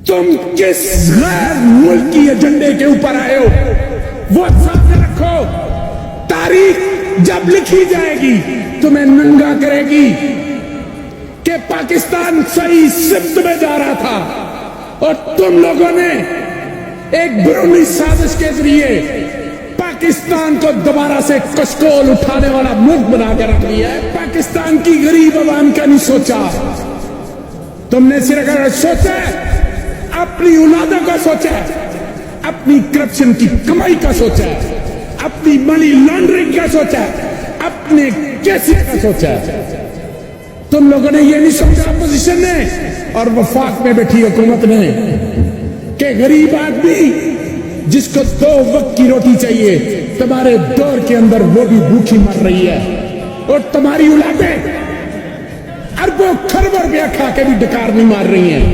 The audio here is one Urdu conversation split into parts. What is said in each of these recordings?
تم کس غیر ملکی ایجنڈے کے اوپر آئے ہو وہ سامنے رکھو. تاریخ جب لکھی جائے گی تمہیں ننگا کرے گی کہ پاکستان صحیح سمت میں جا رہا تھا اور تم لوگوں نے ایک بیرونی سازش کے ذریعے پاکستان کو دوبارہ سے کشکول اٹھانے والا ملک بنا کے رکھ لیا ہے. پاکستان کی غریب عوام کا نہیں سوچا. تم نے صرف سوچا اپنی اولادوں کا سوچا, اپنی کرپشن کی کمائی کا سوچا, اپنی منی لانڈرنگ کا سوچا, اپنے کیسے کا سوچا. تم لوگوں نے یہ نہیں سوچا اپوزیشن نے اور وفاق میں بیٹھی حکومت نے کہ غریب آدمی جس کو 2 وقت کی روٹی چاہیے تمہارے دور کے اندر وہ بھی بھوکی مر رہی ہے اور تمہاری اولادیں اربوں خربوں روپیہ کھا کے بھی ڈکار نہیں مار رہی ہیں.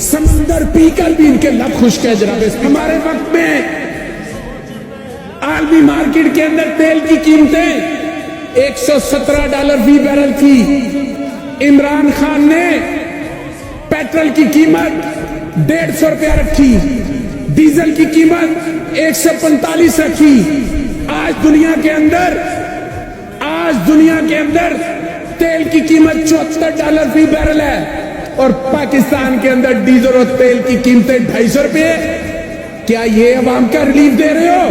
سمندر پی کر بھی ان کے لب خشک ہے. جناب ہمارے وقت میں عالمی مارکیٹ کے اندر تیل کی قیمتیں $117 فی بیرل تھی. عمران خان نے پیٹرول کی قیمت $150 رکھی, ڈیزل کی قیمت 145 رکھی. آج دنیا کے اندر تیل کی قیمت $74 فی بیرل ہے اور پاکستان کے اندر ڈیزل اور تیل کی قیمتیں $250. کیا یہ عوام کا ریلیف دے رہے ہو؟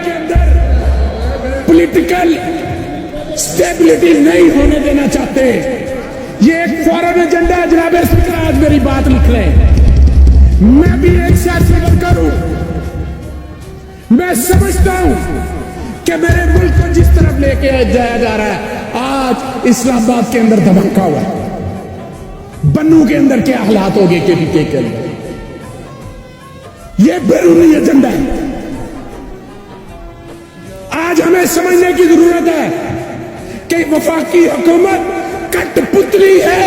کے اندر پولیٹیکل سٹیبلٹی نہیں ہونے دینا چاہتے. یہ ایک فورن ایجنڈا ہے. جناب اسپیکر آج میری بات لکھ لیں. میں بھی ایک سیاسی ورکر ہوں. میں سمجھتا ہوں کہ میرے ملک کو جس طرف لے کے جایا جا رہا ہے, آج اسلام آباد کے اندر دھمکا ہوا ہے. بنو کے اندر کیا حالات ہو گئے کے کے اندر. یہ بیرونی ایجنڈا ہے. آج ہمیں سمجھنے کی ضرورت ہے کہ وفاقی حکومت کٹ پتلی ہے,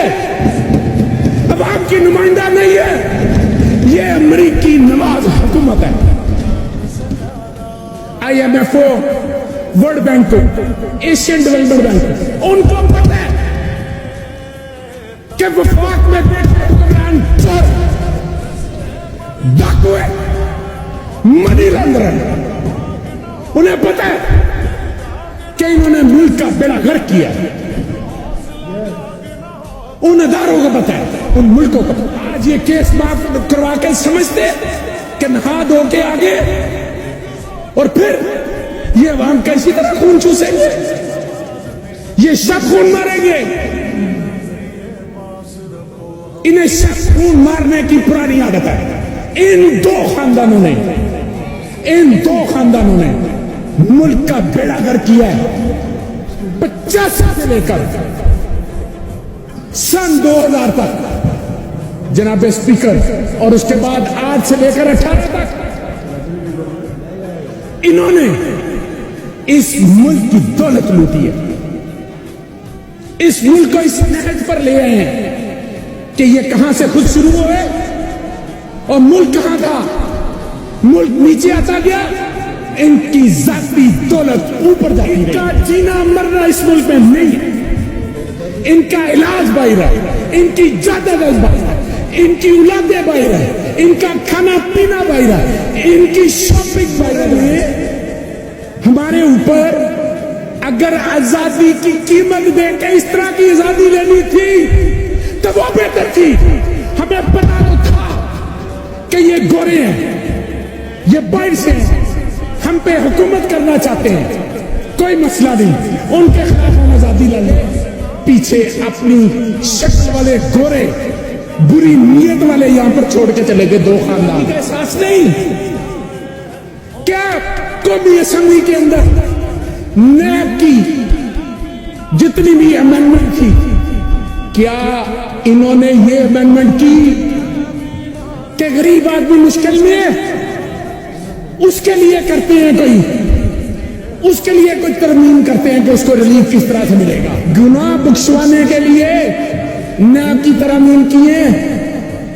عوام کی نمائندہ نہیں ہے. یہ امریکی نواز حکومت ہے. IMF world bank Asian development bank ان کو پتہ ہے کہ وفاق میں بیٹھے حکمران چور, ڈاکو ہے, منی لانڈرر. انہیں پتہ ہے کہ انہوں نے ملک کا بیڑا غرق کیا. ان اداروں کو پتہ ہے, ان ملکوں کو پتہ ہے. آج یہ کیس معاف کروا کے سمجھتے کہ نہا دھو کے آگے اور پھر یہ عوام کیسی طرح خون چوسیں گے, یہ شب خون ماریں گے. انہیں شب خون مارنے کی پرانی عادت ہے. ان دو خاندانوں نے ملک کا بیڑا غرق کیا ہے. 50 سے لے کر سن 2000 تک جناب اسپیکر, اور اس کے بعد آج سے لے کر 18 تک انہوں نے اس ملک کی دولت لوٹی ہے. اس ملک کو اس نہج پر لے آئے ہیں کہ یہ کہاں سے خود شروع ہوئے اور ملک کہاں تھا. ملک نیچے آتا گیا, ان کی ذاتی دولت اوپر جاتی رہی. ان کا جینا مرنا اس ملک میں نہیں ہے. ان کا علاج باہر ہے, ان کی جائیداد باہر ہے, ان کی اولادیں باہر ہے, ان کا کھانا پینا باہر ہے, ان کی شاپنگ باہر ہے. ہمارے اوپر اگر آزادی کی قیمت دے کے اس طرح کی آزادی لینی تھی تو وہ بہتر تھی. ہمیں پتا تو تھا کہ یہ گورے ہیں, یہ باہر سے ہیں, ہم پہ حکومت کرنا چاہتے ہیں. کوئی مسئلہ نہیں, ان کے خلاف ہم آزادی لے لیں. پیچھے اپنی شکل والے گورے بری نیت والے یہاں پر چھوڑ کے چلے گئے 2 خاندان. احساس نہیں کیا قومی اسمبلی کے اندر نیب کی جتنی بھی امینڈمنٹ تھی, کیا انہوں نے یہ امینڈمنٹ کی کہ غریب آدمی مشکل میں ہے اس کے لیے کرتے ہیں, اس کے لیے کوئی ترمیم کرتے ہیں کہ اس کو ریلیف کس طرح سے ملے گا. گناہ بخشوانے کے لیے نیب کی ترمیم کیے,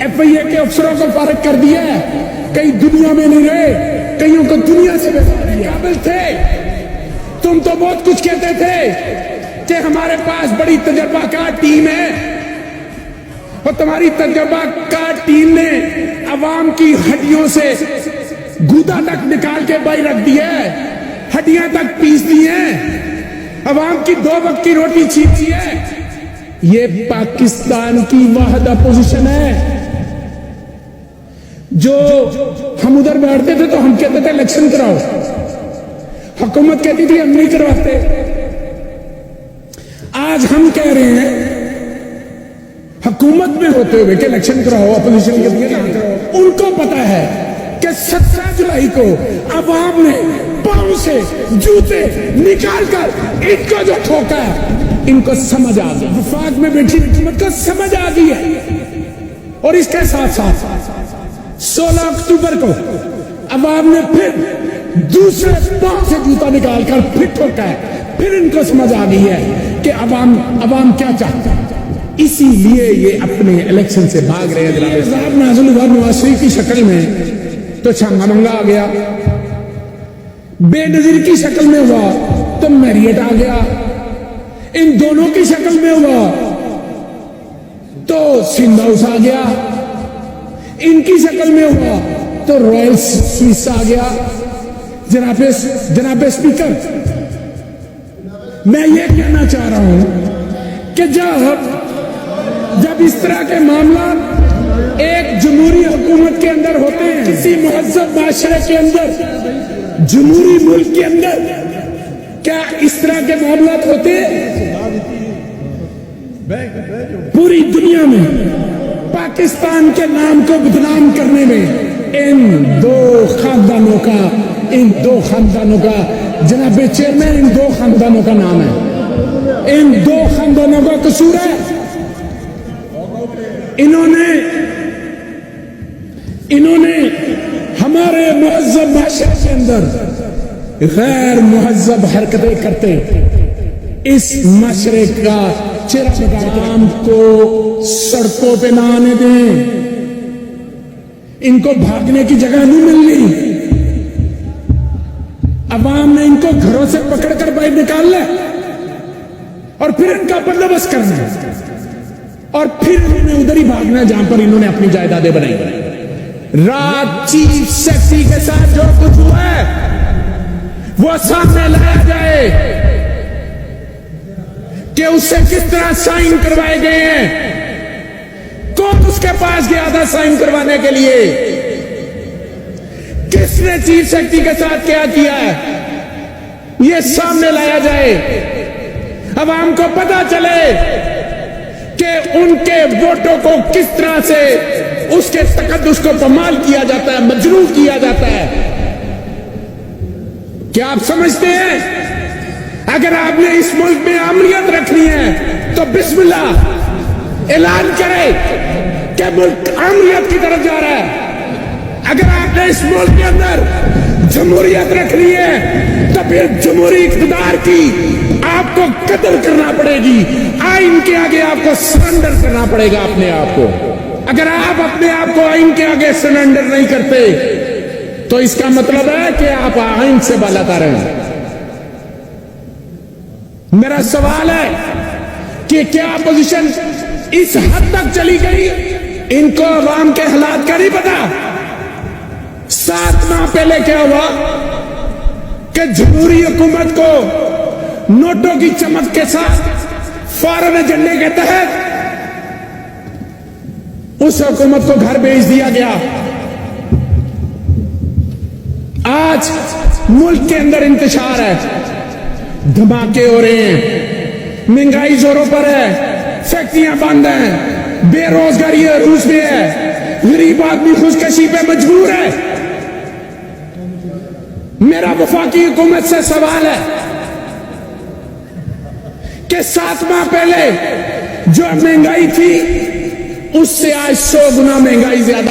FIA کے افسروں کو فارغ کر دیا, کئی دنیا میں نہیں رہے, کئیوں کو دنیا سے قابل تھے. تم تو بہت کچھ کہتے تھے کہ ہمارے پاس بڑی تجربہ کار ٹیم ہے, اور تمہاری تجربہ کار ٹیم نے عوام کی ہڈیوں سے گودا تک نکال کے باہر رکھ دی ہے، ہڈیاں تک پیس دی ہیں، عوام کی 2 وقت کی روٹی چھین دی ہے. یہ پاکستان کی واحد اپوزیشن ہے. جو ہم ادھر بیٹھتے تھے تو ہم کہتے تھے الیکشن کراؤ، حکومت کہتی تھی ہم نہیں کرواتے. آج ہم کہہ رہے ہیں حکومت میں ہوتے ہوئے کہ الیکشن کراؤ، اپوزیشن کے لیے نہ کراؤ. ان کو پتا ہے کہ 17 جولائی کو عوام نے پاؤں سے جوتے نکال کر ان کو جو ٹھوکا ہے، ان کو سمجھ آ گئی، وفاق میں بیٹھی حکومت کو سمجھ آ گئی ہے. اور اس کے ساتھ ساتھ 16 اکتوبر کو عوام نے پھر دوسرے پاؤں سے جوتا نکال کر پھر ٹھوکا ہے. پھر ان کو سمجھ آ گئی ہے کہ عوام کیا چاہتا ہے. اسی لیے یہ اپنے الیکشن سے بھاگ رہے ہیں. عذاب نازل ہوا نواز شریف کی شکل میں تو چھانگا منگا آ گیا، بے نظیر کی شکل میں ہوا تو میریٹ آ گیا، ان دونوں کی شکل میں ہوا تو سندھ ہاؤس آ گیا، ان کی شکل میں ہوا تو رائل سوئس آ گیا. جناب اسپیکر، میں یہ کہنا چاہ رہا ہوں کہ جب اس طرح کے معاملات ایک جمہوری حکومت کے اندر ہوتے ہیں، کسی مہذب معاشرے کے اندر، جمہوری ملک کے اندر، کیا اس طرح کے معاملات ہوتے ہیں؟ پوری دنیا میں پاکستان کے نام کو بدنام کرنے میں ان دو خاندانوں کا جناب چیئرمین، ان 2 خاندانوں کا نام ہے، ان 2 خاندانوں کا قصور ہے. انہوں نے ہمارے مہذب معاشرے کے اندر غیر مہذب حرکتیں کرتے اس معاشرے کا چہرہ عوام کو سڑکوں پہ نہ آنے دیں، ان کو بھاگنے کی جگہ نہیں ملنی. عوام نے ان کو گھروں سے پکڑ کر باہر نکالنا اور پھر ان کا بندوبست کرنا ہے اور پھر انہوں نے ادھر ہی بھاگنا ہے جہاں پر انہوں نے اپنی جائیدادیں بنائی. رات چیف سیکرٹری کے ساتھ جو کچھ ہوا ہے وہ سامنے لایا جائے کہ اس سے کس طرح سائن کروائے گئے ہیں، کون اس کے پاس گیا تھا سائن کروانے کے لیے، کس نے چیف سیکرٹری کے ساتھ کیا کیا ہے، یہ سامنے لایا جائے. عوام کو پتا چلے کہ ان کے ووٹوں کو کس طرح سے اس کے تقدس کو پامال کیا جاتا ہے، مجروح کیا جاتا ہے. کیا آپ سمجھتے ہیں اگر آپ نے اس ملک میں امنیت رکھنی ہے تو بسم اللہ اعلان کرے کہ ملک امنیت کی طرف جا رہا ہے. اگر آپ نے اس ملک کے اندر جمہوریت رکھنی ہے تو پھر جمہوری اقتدار کی آپ کو قدر کرنا پڑے گی، آئین کے آگے آپ کو سرنڈر کرنا پڑے گا اپنے آپ کو. اگر آپ اپنے آپ کو آئین کے آگے سرنڈر نہیں کرتے تو اس کا مطلب ہے کہ آپ آئین سے بالاتر ہیں. میرا سوال ہے کہ کیا اپوزیشن اس حد تک چلی گئی، ان کو عوام کے حالات کا نہیں پتا؟ 7 ماہ پہلے کیا ہوا کہ جمہوری حکومت کو نوٹوں کی چمک کے ساتھ فارن ایجنڈے کے تحت اس حکومت کو گھر بھیج دیا گیا. آج ملک کے اندر انتشار ہے، دھماکے ہو رہے ہیں، مہنگائی زوروں پر ہے، فیکٹریاں بند ہیں، بے روزگاری عروج میں ہے، غریب آدمی خودکشی پہ مجبور ہے. میرا وفاقی حکومت سے سوال ہے کہ 7 ماہ پہلے جو مہنگائی تھی اس سے آج 100 گنا مہنگائی زیادہ